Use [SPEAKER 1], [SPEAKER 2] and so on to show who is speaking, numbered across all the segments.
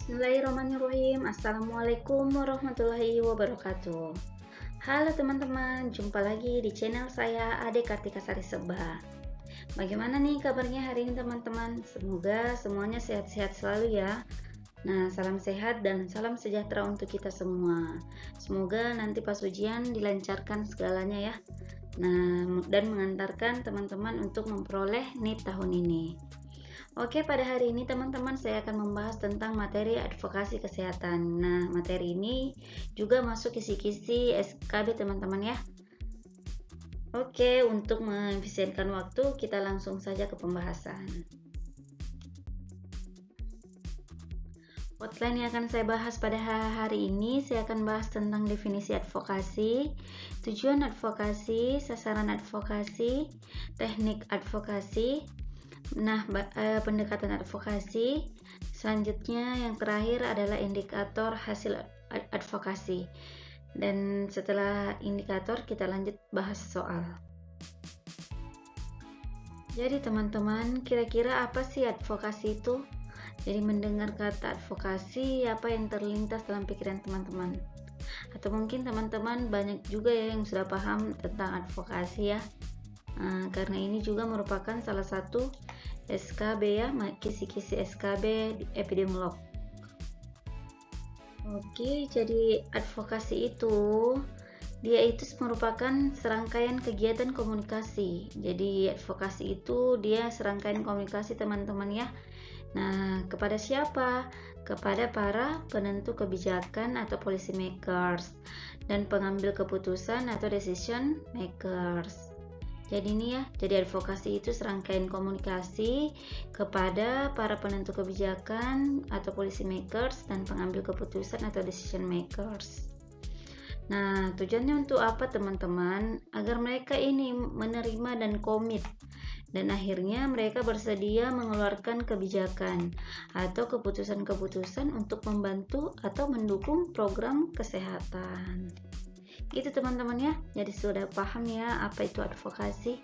[SPEAKER 1] Bismillahirrahmanirrahim. Assalamualaikum warahmatullahi wabarakatuh. Halo teman-teman, jumpa lagi di channel saya Ade Kartika Sari Seba. Bagaimana nih kabarnya hari ini teman-teman? Semoga semuanya sehat-sehat selalu ya. Nah, salam sehat dan salam sejahtera untuk kita semua. Semoga nanti pas ujian dilancarkan segalanya ya. Nah, dan mengantarkan teman-teman untuk memperoleh NIT tahun ini. Oke, pada hari ini teman-teman saya akan membahas tentang materi advokasi kesehatan. Nah, materi ini juga masuk kisi-kisi SKB teman-teman ya. Oke, untuk mengefisienkan waktu kita langsung saja ke pembahasan. Outline yang akan saya bahas pada hari ini, saya akan bahas tentang definisi advokasi, tujuan advokasi, sasaran advokasi, teknik advokasi. Nah, pendekatan advokasi. Selanjutnya yang terakhir adalah indikator hasil advokasi. Dan setelah indikator kita lanjut bahas soal. Jadi teman-teman, kira-kira apa sih advokasi itu? Jadi mendengar kata advokasi, apa yang terlintas dalam pikiran teman-teman? Atau mungkin teman-teman banyak juga ya yang sudah paham tentang advokasi ya. Karena ini juga merupakan salah satu SKB ya, kisi-kisi SKB epidemiolog. Oke, jadi advokasi itu dia itu merupakan serangkaian kegiatan komunikasi. Jadi advokasi itu dia serangkaian komunikasi teman-teman ya. Nah, kepada siapa? Kepada para penentu kebijakan atau policy makers dan pengambil keputusan atau decision makers. Jadi ini ya, jadi advokasi itu serangkaian komunikasi kepada para penentu kebijakan atau policy makers dan pengambil keputusan atau decision makers. Nah, tujuannya untuk apa teman-teman? Agar mereka ini menerima dan komit dan akhirnya mereka bersedia mengeluarkan kebijakan atau keputusan-keputusan untuk membantu atau mendukung program kesehatan. Gitu teman-teman ya, jadi sudah paham ya apa itu advokasi.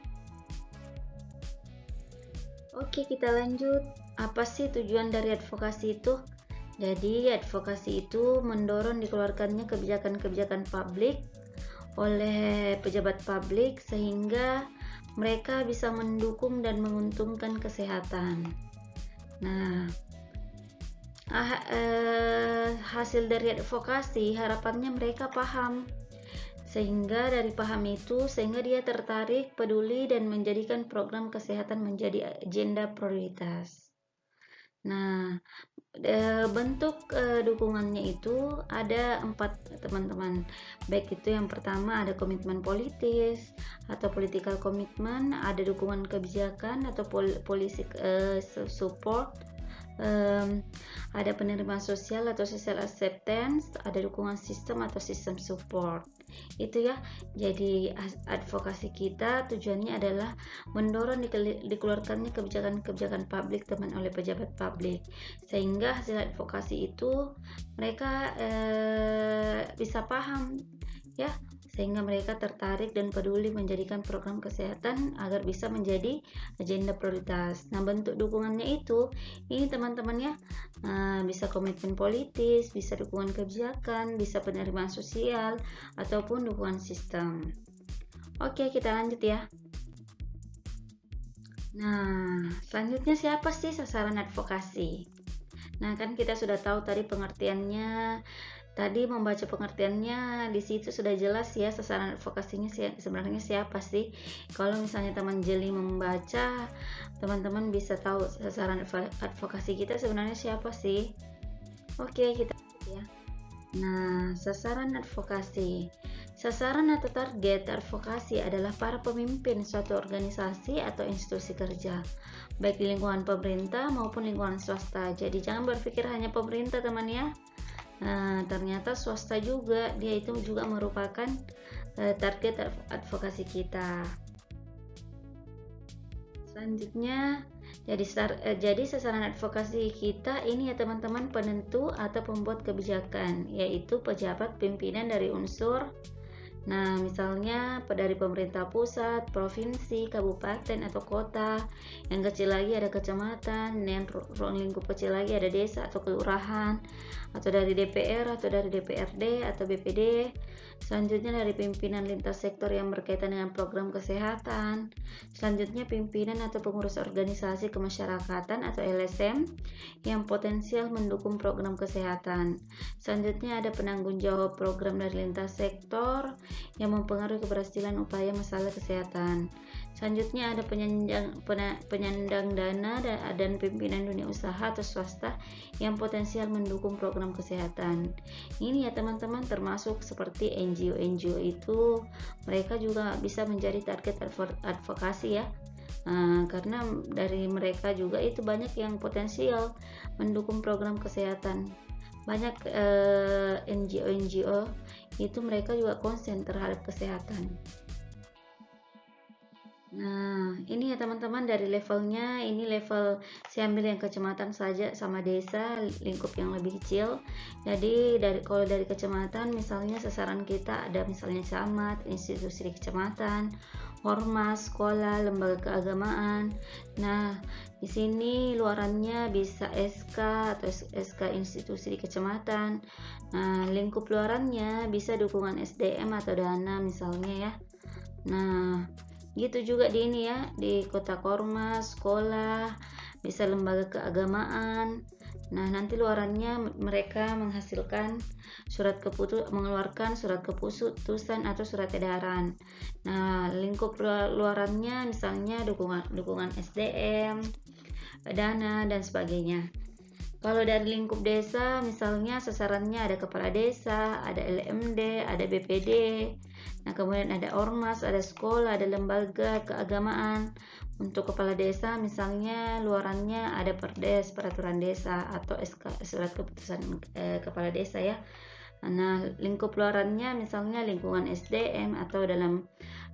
[SPEAKER 1] Oke, kita lanjut. Apa sih tujuan dari advokasi itu? Jadi advokasi itu mendorong dikeluarkannya kebijakan-kebijakan publik oleh pejabat publik sehingga mereka bisa mendukung dan menguntungkan kesehatan. Nah, hasil dari advokasi harapannya mereka paham, sehingga dari paham itu sehingga dia tertarik, peduli dan menjadikan program kesehatan menjadi agenda prioritas. Nah, bentuk dukungannya itu ada 4 teman-teman. Baik itu yang pertama ada komitmen politis atau political commitment, ada dukungan kebijakan atau policy support, ada penerimaan sosial atau social acceptance, ada dukungan sistem atau sistem support. Itu ya, jadi advokasi kita tujuannya adalah mendorong dikeluarkannya kebijakan-kebijakan publik teman oleh pejabat publik, sehingga hasil advokasi itu mereka bisa paham ya, sehingga mereka tertarik dan peduli menjadikan program kesehatan agar bisa menjadi agenda prioritas. Nah, bentuk dukungannya itu ini teman-teman ya, bisa komitmen politis, bisa dukungan kebijakan, bisa penerimaan sosial ataupun dukungan sistem. Oke, kita lanjut ya. Nah, selanjutnya siapa sih sasaran advokasi? Nah, kan kita sudah tahu tadi pengertiannya. Tadi membaca pengertiannya di situ sudah jelas ya, sasaran advokasinya sebenarnya siapa sih. Kalau misalnya teman jeli membaca, teman-teman bisa tahu sasaran advokasi kita sebenarnya siapa sih. Oke, kita ya. Nah, sasaran advokasi. Sasaran atau target advokasi adalah para pemimpin suatu organisasi atau institusi kerja, baik di lingkungan pemerintah maupun lingkungan swasta. Jadi jangan berpikir hanya pemerintah teman ya. Nah, ternyata swasta juga, dia itu juga merupakan target advokasi kita. Selanjutnya, jadi sasaran advokasi kita ini ya teman-teman, penentu atau pembuat kebijakan, yaitu pejabat pimpinan dari unsur Nah, misalnya dari pemerintah pusat, provinsi, kabupaten atau kota. Yang kecil lagi ada kecamatan, yang ruang lingkup kecil lagi ada desa atau kelurahan, atau dari DPR atau dari DPRD atau BPD. Selanjutnya dari pimpinan lintas sektor yang berkaitan dengan program kesehatan. Selanjutnya pimpinan atau pengurus organisasi kemasyarakatan atau LSM yang potensial mendukung program kesehatan. Selanjutnya ada penanggung jawab program dari lintas sektor yang mempengaruhi keberhasilan upaya masalah kesehatan. Selanjutnya ada penyandang dana dan pimpinan dunia usaha atau swasta yang potensial mendukung program kesehatan. Ini ya teman-teman, termasuk seperti NGO itu, mereka juga bisa menjadi target advokasi ya. Karena dari mereka juga itu banyak yang potensial mendukung program kesehatan. Banyak NGO itu mereka juga konsen terhadap kesehatan. Nah, ini ya teman-teman, dari levelnya, ini level saya ambil yang kecamatan saja sama desa, lingkup yang lebih kecil. Jadi kalau dari kecamatan misalnya sasaran kita ada misalnya camat, institusi di kecamatan, ormas, sekolah, lembaga keagamaan. Nah, di sini luarannya bisa SK atau SK institusi di kecamatan. Nah, lingkup luarannya bisa dukungan SDM atau dana misalnya ya. Nah, gitu juga di ini ya, di kota Kormas, sekolah, bisa lembaga keagamaan. Nah, nanti luarannya mereka menghasilkan mengeluarkan surat keputusan atau surat edaran. Nah, lingkup luarannya misalnya dukungan SDM, dana dan sebagainya. Kalau dari lingkup desa misalnya sasarannya ada kepala desa, ada LMD, ada BPD. Nah, kemudian ada ormas, ada sekolah, ada lembaga keagamaan. Untuk kepala desa misalnya luarannya ada Perdes, peraturan desa, atau SK, surat keputusan kepala desa ya. Nah, lingkup luarannya misalnya lingkungan SDM atau dalam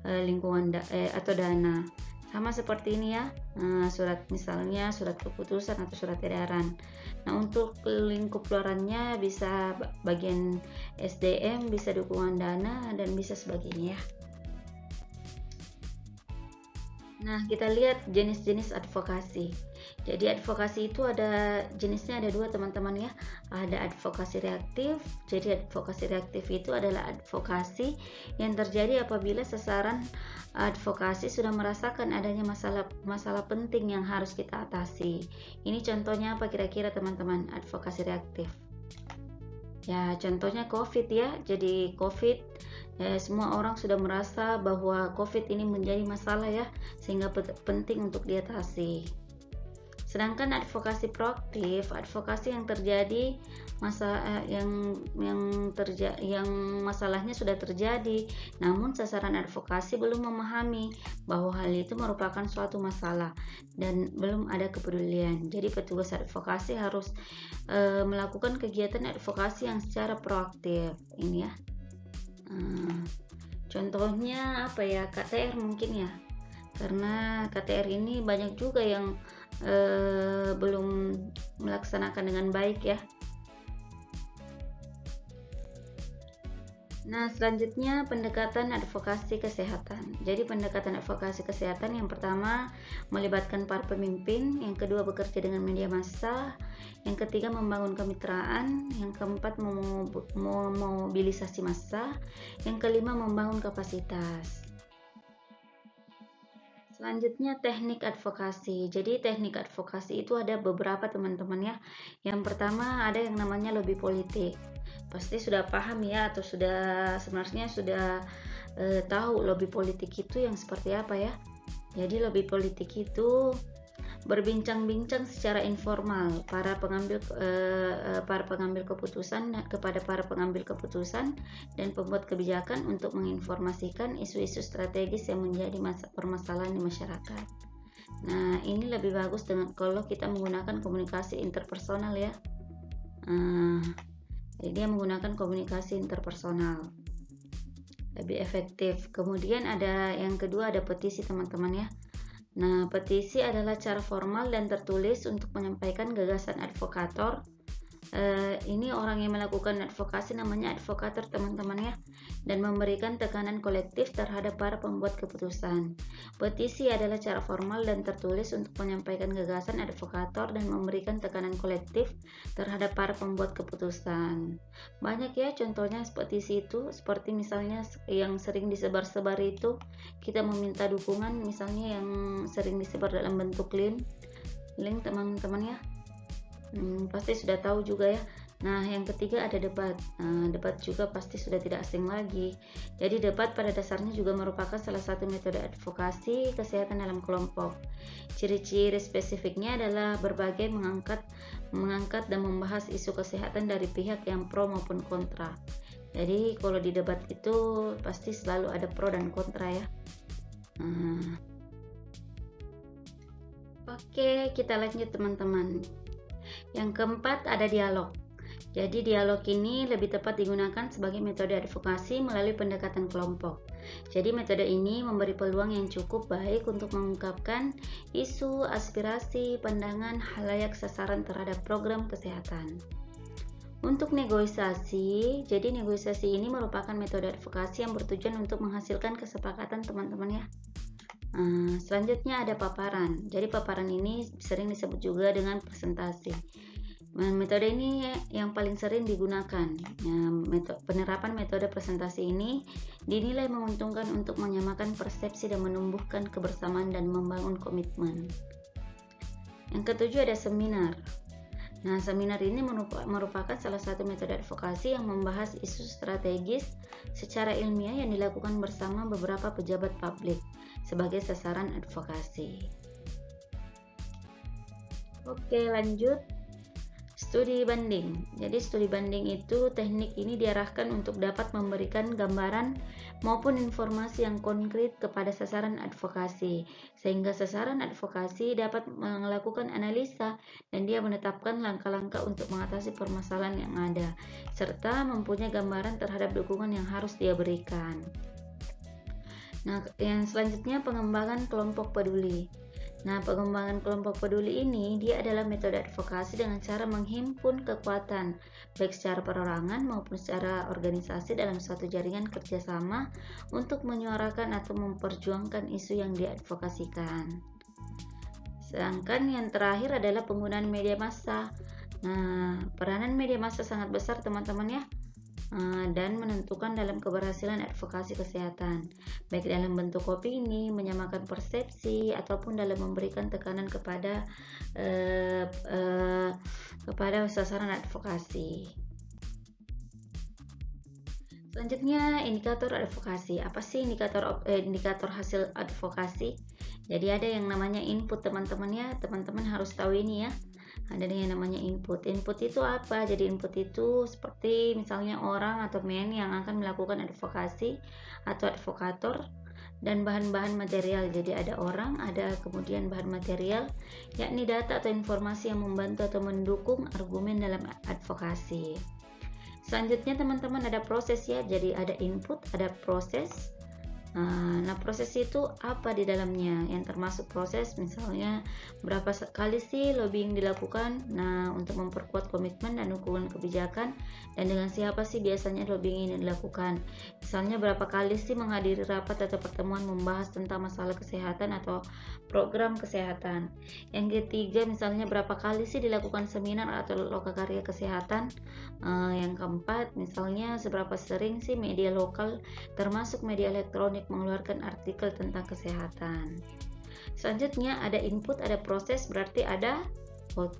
[SPEAKER 1] lingkungan atau dana. Sama seperti ini ya, misalnya surat keputusan atau surat edaran. Nah, untuk lingkup luarannya bisa bagian SDM, bisa dukungan dana, dan bisa sebagainya ya. Nah, kita lihat jenis-jenis advokasi. Jadi advokasi itu jenisnya ada dua teman-teman ya. Ada advokasi reaktif. Jadi advokasi reaktif itu adalah advokasi yang terjadi apabila sasaran advokasi sudah merasakan adanya masalah penting yang harus kita atasi. Ini contohnya apa kira-kira teman-teman, advokasi reaktif? Ya, contohnya COVID ya. Jadi COVID, semua orang sudah merasa bahwa COVID ini menjadi masalah ya, sehingga penting untuk diatasi. Sedangkan advokasi proaktif, advokasi yang terjadi yang masalahnya sudah terjadi, namun sasaran advokasi belum memahami bahwa hal itu merupakan suatu masalah dan belum ada kepedulian. Jadi petugas advokasi harus melakukan kegiatan advokasi yang secara proaktif ini ya. Contohnya apa ya, KTR mungkin ya, karena KTR ini banyak juga yang belum melaksanakan dengan baik ya. Nah, selanjutnya pendekatan advokasi kesehatan. Jadi pendekatan advokasi kesehatan yang pertama melibatkan para pemimpin, yang kedua bekerja dengan media massa, yang ketiga membangun kemitraan, yang keempat memobilisasi massa, yang kelima membangun kapasitas. Selanjutnya teknik advokasi. Jadi teknik advokasi itu ada beberapa teman-teman ya. Yang pertama ada yang namanya lobby politik. Pasti sudah paham ya, atau sebenarnya sudah tahu lobby politik itu yang seperti apa ya. Jadi lobby politik itu berbincang-bincang secara informal kepada pengambil keputusan dan pembuat kebijakan untuk menginformasikan isu-isu strategis yang menjadi permasalahan di masyarakat. Nah, ini lebih bagus kalau kita menggunakan komunikasi interpersonal ya. Jadi dia menggunakan komunikasi interpersonal, lebih efektif. Kemudian ada yang kedua, ada petisi teman-teman ya. Nah, petisi adalah cara formal dan tertulis untuk menyampaikan gagasan advokator Ini orang yang melakukan advokasi namanya advokator teman-teman ya, dan memberikan tekanan kolektif terhadap para pembuat keputusan. Petisi adalah cara formal dan tertulis untuk menyampaikan gagasan advokator dan memberikan tekanan kolektif terhadap para pembuat keputusan. Banyak ya contohnya petisi itu, seperti misalnya yang sering disebar-sebar itu, kita meminta dukungan, misalnya yang sering disebar dalam bentuk link teman-teman ya. Pasti sudah tahu juga ya. Nah, yang ketiga ada debat. Debat juga pasti sudah tidak asing lagi. Jadi debat pada dasarnya juga merupakan salah satu metode advokasi kesehatan dalam kelompok. Ciri-ciri spesifiknya adalah berbagai mengangkat dan membahas isu kesehatan dari pihak yang pro maupun kontra. Jadi kalau di debat itu pasti selalu ada pro dan kontra ya. Oke, kita lanjut teman-teman. Yang keempat ada dialog. Jadi dialog ini lebih tepat digunakan sebagai metode advokasi melalui pendekatan kelompok. Jadi metode ini memberi peluang yang cukup baik untuk mengungkapkan isu, aspirasi, pandangan khalayak sasaran terhadap program kesehatan. Untuk negosiasi, jadi negosiasi ini merupakan metode advokasi yang bertujuan untuk menghasilkan kesepakatan teman-teman ya. Selanjutnya ada paparan. Jadi paparan ini sering disebut juga dengan presentasi. Metode ini yang paling sering digunakan. Penerapan metode presentasi ini dinilai menguntungkan untuk menyamakan persepsi dan menumbuhkan kebersamaan dan membangun komitmen. Yang ketujuh ada seminar. Nah, seminar ini merupakan salah satu metode advokasi yang membahas isu strategis secara ilmiah yang dilakukan bersama beberapa pejabat publik sebagai sasaran advokasi. Oke, lanjut. Studi banding. Jadi studi banding itu teknik ini diarahkan untuk dapat memberikan gambaran maupun informasi yang konkret kepada sasaran advokasi, sehingga sasaran advokasi dapat melakukan analisa dan dia menetapkan langkah-langkah untuk mengatasi permasalahan yang ada, serta mempunyai gambaran terhadap dukungan yang harus dia berikan. Nah, yang selanjutnya pengembangan kelompok peduli. Nah, pengembangan kelompok peduli ini dia adalah metode advokasi dengan cara menghimpun kekuatan baik secara perorangan maupun secara organisasi dalam suatu jaringan kerjasama untuk menyuarakan atau memperjuangkan isu yang diadvokasikan. Sedangkan yang terakhir adalah penggunaan media massa. Nah, peranan media massa sangat besar teman-teman ya, dan menentukan dalam keberhasilan advokasi kesehatan, baik dalam bentuk opini, menyamakan persepsi, ataupun dalam memberikan tekanan kepada sasaran advokasi. Selanjutnya indikator advokasi. Apa sih indikator hasil advokasi? Jadi ada yang namanya input teman-teman ya. Teman-teman harus tahu ini ya. Ada yang namanya input. Input itu apa? Jadi input itu seperti misalnya orang atau men yang akan melakukan advokasi atau advokator, dan bahan-bahan material. Jadi ada orang, ada kemudian bahan material, yakni data atau informasi yang membantu atau mendukung argumen dalam advokasi. Selanjutnya teman-teman ada proses ya. Jadi ada input, ada proses. Nah, proses itu apa di dalamnya? Yang termasuk proses misalnya berapa kali sih lobbying dilakukan, nah untuk memperkuat komitmen dan dukungan kebijakan, dan dengan siapa sih biasanya lobbying ini dilakukan. Misalnya berapa kali sih menghadiri rapat atau pertemuan membahas tentang masalah kesehatan atau program kesehatan. Yang ketiga misalnya berapa kali sih dilakukan seminar atau lokakarya kesehatan. Yang keempat misalnya seberapa sering sih media lokal termasuk media elektronik mengeluarkan artikel tentang kesehatan. Selanjutnya ada input, ada proses, berarti ada output.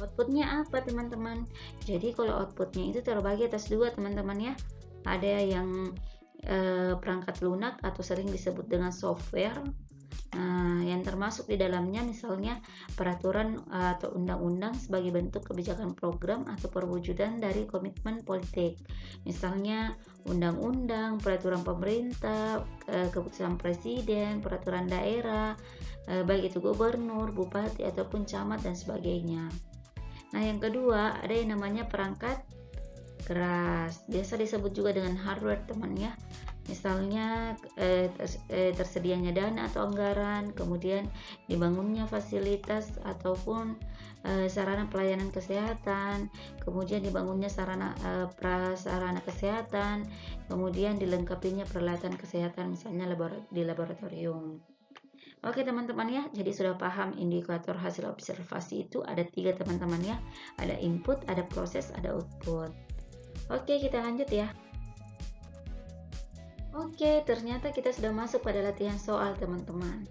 [SPEAKER 1] Outputnya apa teman-teman? Jadi kalau outputnya itu terbagi atas dua teman-teman ya. Ada yang perangkat lunak atau sering disebut dengan software. Yang termasuk di dalamnya misalnya peraturan atau undang-undang sebagai bentuk kebijakan program atau perwujudan dari komitmen politik. Misalnya undang-undang, peraturan pemerintah, keputusan presiden, peraturan daerah, baik itu gubernur, bupati ataupun camat dan sebagainya. Nah, yang kedua ada yang namanya perangkat keras, biasa disebut juga dengan hardware teman ya. Misalnya tersedianya dana atau anggaran, kemudian dibangunnya fasilitas ataupun sarana pelayanan kesehatan, kemudian dibangunnya sarana prasarana kesehatan, kemudian dilengkapinya peralatan kesehatan misalnya di laboratorium. Oke teman-teman ya, jadi sudah paham indikator hasil observasi itu ada 3 teman-teman ya, ada input, ada proses, ada output. Oke, kita lanjut ya. Oke, ternyata kita sudah masuk pada latihan soal teman-teman.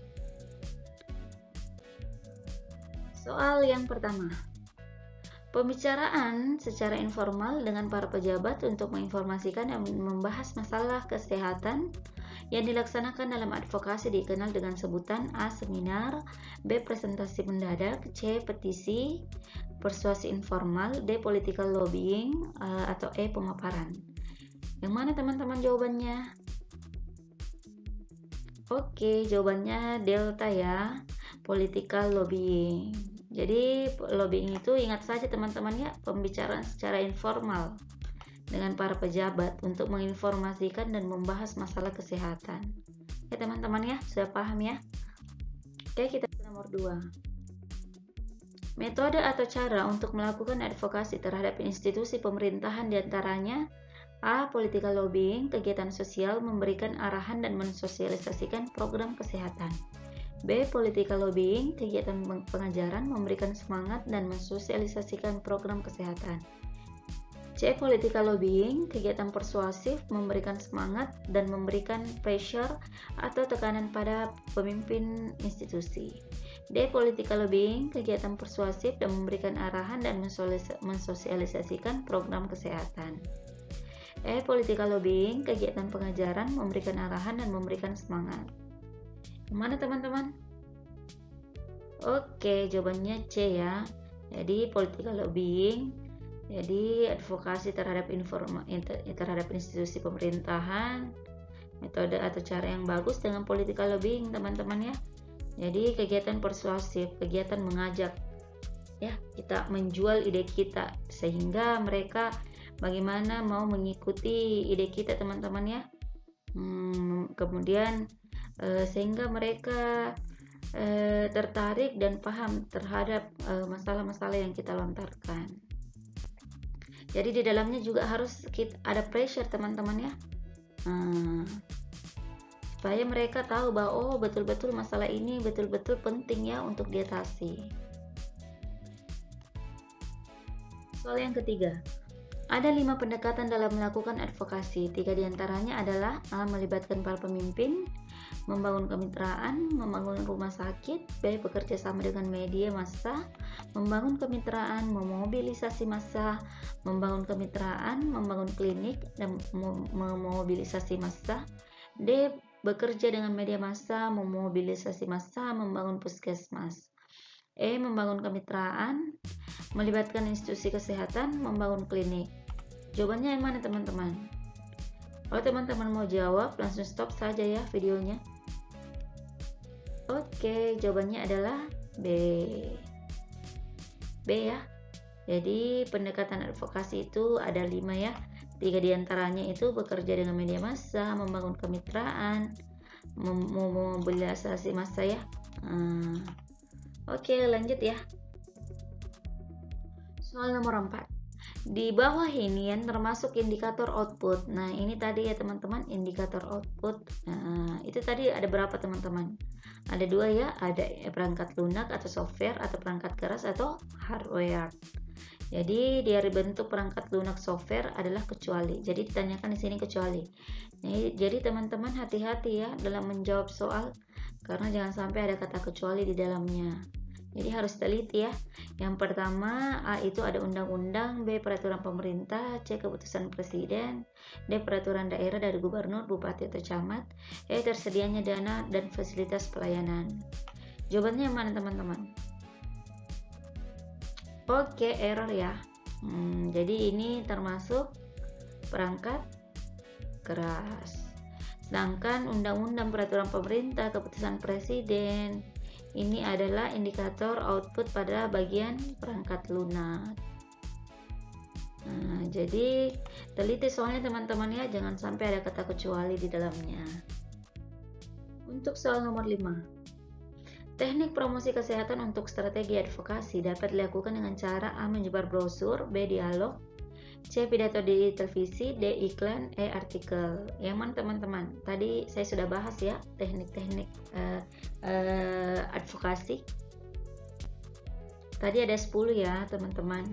[SPEAKER 1] Soal yang pertama, pembicaraan secara informal dengan para pejabat untuk menginformasikan dan membahas masalah kesehatan yang dilaksanakan dalam advokasi dikenal dengan sebutan A. Seminar, B. Presentasi mendadak, C. Petisi, persuasi informal, D. Political lobbying, atau E. Pemaparan. Yang mana teman-teman jawabannya? Oke, jawabannya delta ya, political lobbying. Jadi lobbying itu ingat saja teman-teman ya, pembicaraan secara informal dengan para pejabat untuk menginformasikan dan membahas masalah kesehatan. Ya teman-teman ya, sudah paham ya? Oke, kita ke nomor 2. Metode atau cara untuk melakukan advokasi terhadap institusi pemerintahan diantaranya A. Political lobbying, kegiatan sosial memberikan arahan dan mensosialisasikan program kesehatan. B. Political lobbying, kegiatan pengajaran memberikan semangat dan mensosialisasikan program kesehatan. C. Political lobbying, kegiatan persuasif memberikan semangat dan memberikan pressure atau tekanan pada pemimpin institusi. D. Political lobbying, kegiatan persuasif dan memberikan arahan dan mensosialisasikan program kesehatan. E. Political lobbying, kegiatan pengajaran memberikan arahan dan memberikan semangat. Mana teman-teman? Oke, jawabannya C ya. Jadi political lobbying, jadi advokasi terhadap institusi pemerintahan, metode atau cara yang bagus dengan political lobbying teman-teman ya. Jadi kegiatan persuasif, kegiatan mengajak ya, kita menjual ide kita sehingga mereka bagaimana mau mengikuti ide kita teman-teman ya. Kemudian sehingga mereka tertarik dan paham terhadap masalah-masalah yang kita lontarkan. Jadi di dalamnya juga harus ada pressure teman-teman ya, supaya mereka tahu bahwa oh betul-betul masalah ini betul-betul penting ya untuk diatasi. Soal yang ketiga, ada 5 pendekatan dalam melakukan advokasi. 3 diantaranya adalah A. Melibatkan para pemimpin, membangun kemitraan, membangun rumah sakit, B. Bekerja sama dengan media massa, membangun kemitraan, memobilisasi massa, membangun kemitraan, membangun klinik, dan memobilisasi massa, D. Bekerja dengan media massa, memobilisasi massa, membangun puskesmas. E. Membangun kemitraan, melibatkan institusi kesehatan, membangun klinik. Jawabannya yang mana teman-teman? Kalau teman-teman mau jawab, langsung stop saja ya videonya. Oke, jawabannya adalah B. B ya. Jadi pendekatan advokasi itu ada 5 ya. 3 diantaranya itu bekerja dengan media massa, membangun kemitraan, memobilisasi massa ya. Oke, lanjut ya. Soal nomor 4. Di bawah ini yang termasuk indikator output. Nah, ini tadi ya teman-teman, indikator output. Nah, itu tadi ada berapa teman-teman? Ada 2 ya, ada perangkat lunak atau software, atau perangkat keras atau hardware. Jadi dari bentuk perangkat lunak software adalah kecuali. Jadi ditanyakan di sini kecuali. Jadi teman-teman hati-hati ya dalam menjawab soal, karena jangan sampai ada kata kecuali di dalamnya. Jadi harus teliti ya. Yang pertama, A itu ada undang-undang, B peraturan pemerintah, C keputusan presiden, D peraturan daerah dari gubernur, bupati atau camat, E tersedianya dana dan fasilitas pelayanan. Jawabannya yang mana teman-teman? Oke, error ya. Jadi ini termasuk perangkat keras. Sedangkan undang-undang, peraturan pemerintah, keputusan presiden, ini adalah indikator output pada bagian perangkat lunak. Nah, jadi teliti soalnya teman-teman ya, jangan sampai ada kata kecuali di dalamnya. Untuk soal nomor 5. Teknik promosi kesehatan untuk strategi advokasi dapat dilakukan dengan cara A. Menyebar brosur, B. Dialog, C. Pidato di televisi, D. Iklan, E. Artikel. Yang mana teman-teman? Tadi saya sudah bahas ya teknik-teknik advokasi. Tadi ada 10 ya teman-teman.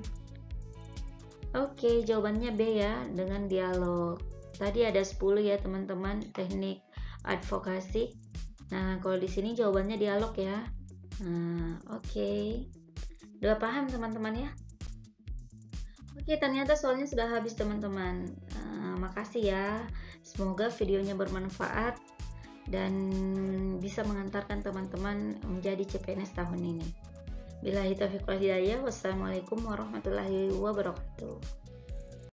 [SPEAKER 1] Oke, jawabannya B ya, dengan dialog. Tadi ada 10 ya teman-teman teknik advokasi. Nah, kalau di sini jawabannya dialog ya. Nah, oke. Udah paham teman-teman ya? Oke, ternyata soalnya sudah habis teman-teman. Makasih ya. Semoga videonya bermanfaat dan bisa mengantarkan teman-teman menjadi CPNS tahun ini. Billahi taufiq wal hidayah. Wassalamualaikum warahmatullahi wabarakatuh.